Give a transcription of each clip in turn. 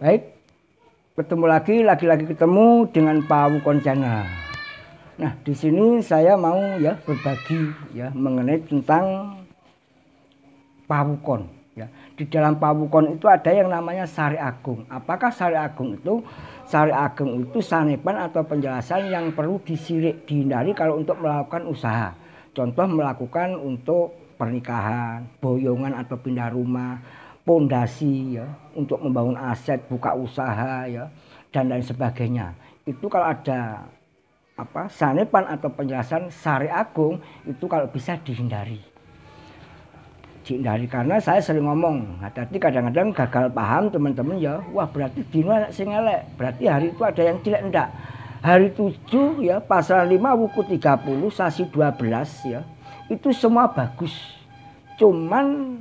Baik, ketemu lagi ketemu dengan Pak Wukon Channel. Nah, di sini saya mau ya berbagi ya mengenai tentang Pak Wukon. Ya, di dalam Pak Wukon itu ada yang namanya Sari Agung. Apakah Sari Agung itu? Sari Agung itu sanepan atau penjelasan yang perlu dihindari kalau untuk melakukan usaha. Contoh melakukan untuk pernikahan, boyongan atau pindah rumah, pondasi ya, untuk membangun aset, buka usaha ya, dan lain sebagainya. Itu kalau ada sanepan atau penjelasan Sari Agung itu kalau bisa dihindari karena saya sering ngomong, hati-hati kadang-kadang gagal paham teman-teman ya, wah berarti dino sing elek, berarti hari itu ada yang jelek. Enggak. Hari 7 ya, pasal 5 wuku 30 sasi 12 ya, itu semua bagus. Cuman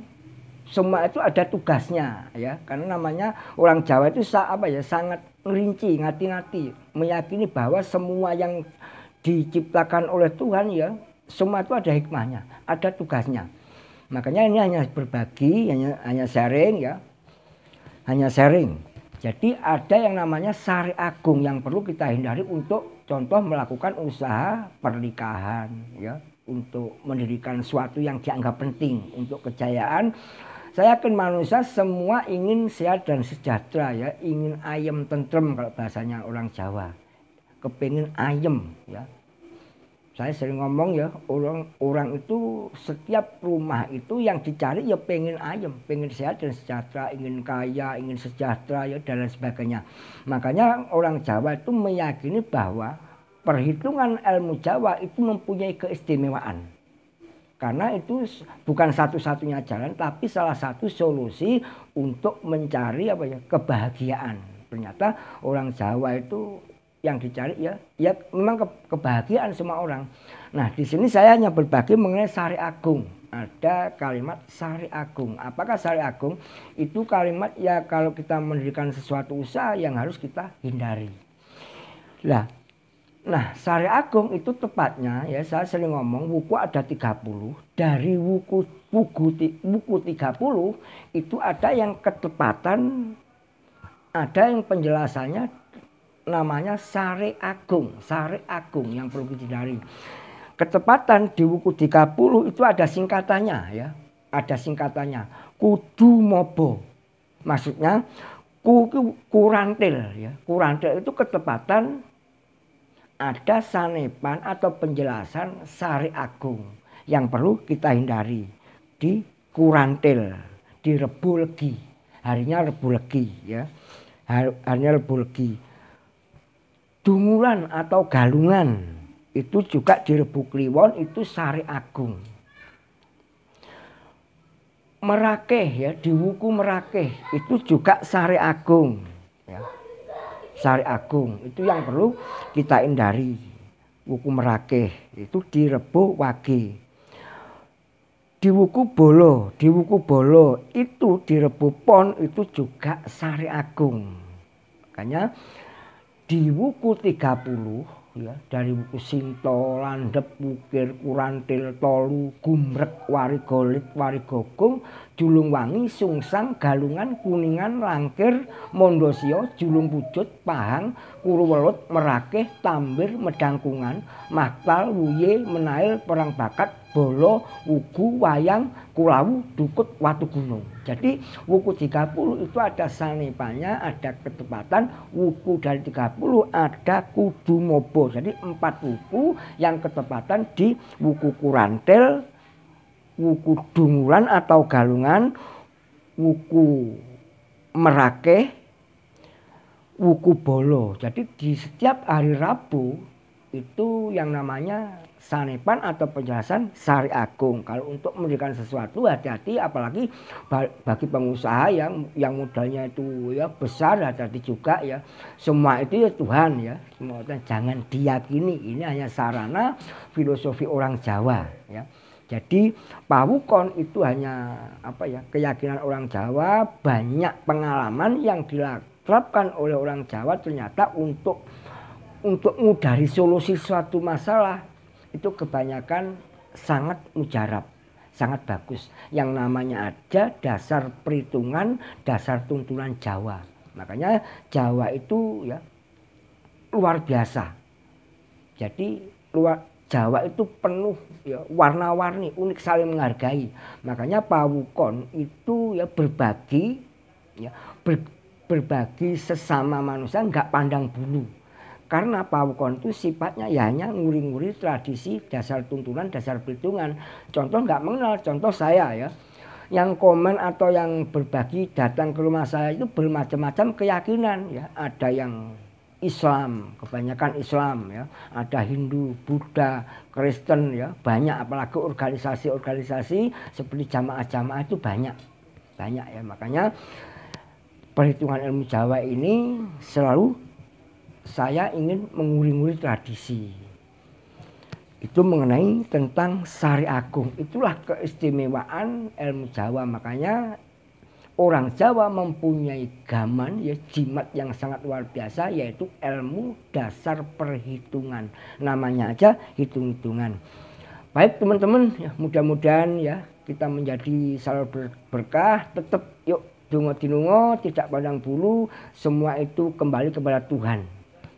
semua itu ada tugasnya ya, karena namanya orang Jawa itu sangat ngerinci, ngati-ngati, meyakini bahwa semua yang diciptakan oleh Tuhan ya, semua itu ada hikmahnya, ada tugasnya. Makanya ini hanya berbagi, hanya sharing ya, hanya sharing. Jadi ada yang namanya Sari Agung yang perlu kita hindari untuk contoh melakukan usaha pernikahan ya, untuk mendirikan sesuatu yang dianggap penting untuk kejayaan. Saya yakin manusia semua ingin sehat dan sejahtera ya, ingin ayem tentrem kalau bahasanya orang Jawa. Kepingin ayem ya. Saya sering ngomong ya, orang itu setiap rumah itu yang dicari ya pengen ayem, pengen sehat dan sejahtera, ingin kaya, ingin sejahtera ya dan lain sebagainya. Makanya orang Jawa itu meyakini bahwa perhitungan ilmu Jawa itu mempunyai keistimewaan. Karena itu bukan satu-satunya jalan, tapi salah satu solusi untuk mencari kebahagiaan. Ternyata orang Jawa itu yang dicari ya memang kebahagiaan semua orang. Nah, di sini saya hanya berbagi mengenai Sari Agung. Ada kalimat Sari Agung. Apakah Sari Agung? Itu kalimat ya kalau kita mendirikan sesuatu usaha yang harus kita hindari. Nah, Sari Agung itu tepatnya ya, saya sering ngomong wuku ada 30. Dari wuku 30 itu ada yang ketepatan, ada yang penjelasannya namanya Sari Agung yang perlu dihindari. Ketepatan di wuku 30 itu ada singkatannya ya. Ada singkatannya. Kudu mobo. Maksudnya kurantil ya. Kurantil itu ketepatan ada sanepan atau penjelasan Sari Agung yang perlu kita hindari di kurantil, di Rebu Legi. Harinya Rebu Legi ya. Harinya Rebu Legi. Dungulan atau galungan itu juga di Rebu Kliwon itu Sari Agung. Merakeh ya, di wuku Merakeh itu juga Sari Agung ya. Sari Agung itu yang perlu kita hindari. Wuku Merakeh itu di Rebu Wage. Di wuku Bolo itu di Rebu Pon itu juga Sari Agung. Makanya di wuku 30 ya, dari wuku Sinto, Landep, Wukir, Kurantil, Tolu, Gumrek, Warigolit, Warigogung, Julungwangi, Sungsang, Galungan, Kuningan, Langkir, Mondosio, Julung Pujut, Pahang, Kuruwelut, Merakeh, Tambir, Medangkungan, Maktal, Wuye, Menail, Perang Bakat, Bolo, Wugu, Wayang, Kulawu, Dukut, Watu Gunung. Jadi wuku 30 itu ada sanepannya, ada ketepatan. Wuku dari 30 ada kudu mobo. Jadi 4 wuku yang ketepatan di wuku Kurantil, wuku Dungulan atau Galungan, wuku Merakeh, wuku Bolo. Jadi di setiap hari Rabu itu yang namanya sanepan atau penjelasan Sari Agung. Kalau untuk mendirikan sesuatu hati-hati, apalagi bagi pengusaha yang modalnya itu ya besar, hati-hati juga ya. Semua itu ya Tuhan ya. Semua jangan diyakini, ini hanya sarana filosofi orang Jawa ya. Jadi Pak Wukon itu hanya keyakinan orang Jawa, banyak pengalaman yang diterapkan oleh orang Jawa ternyata untuk dari solusi suatu masalah itu kebanyakan sangat mujarab, sangat bagus. Yang namanya ada dasar perhitungan, dasar tuntunan Jawa. Makanya Jawa itu ya luar biasa. Jadi Jawa itu penuh ya, warna-warni, unik, saling menghargai. Makanya pawukon itu ya berbagi ya, berbagi sesama manusia, nggak pandang bulu. Karena pawukon itu sifatnya ya hanya nguri-nguri tradisi, dasar tuntunan, dasar perhitungan. Contoh nggak mengenal, contoh saya ya. Yang komen atau yang berbagi datang ke rumah saya itu bermacam-macam keyakinan ya. Ada yang Islam, kebanyakan Islam ya. Ada Hindu, Buddha, Kristen ya. Banyak, apalagi organisasi-organisasi seperti jamaah-jamaah itu banyak. Banyak ya, makanya perhitungan ilmu Jawa ini selalu saya ingin menguri-nguri tradisi. Itu mengenai tentang Sari Agung. Itulah keistimewaan ilmu Jawa. Makanya orang Jawa mempunyai gaman ya, jimat yang sangat luar biasa, yaitu ilmu dasar perhitungan. Namanya aja hitung-hitungan. Baik teman-teman, ya, mudah-mudahan ya kita menjadi selalu berkah. Tetap yuk dungo dinungo, tidak pandang bulu, semua itu kembali kepada Tuhan.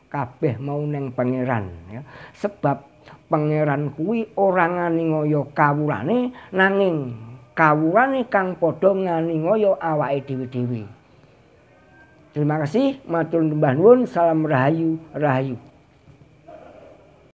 Kabeh mau neng pangeran ya. Sebab pangeran kuwi orang nganingoyo kawulane, nanging kawulane kang padha nganingoyo awake dhewe-dhewe. Terima kasih, matur nuwun, salam rahayu, rahayu.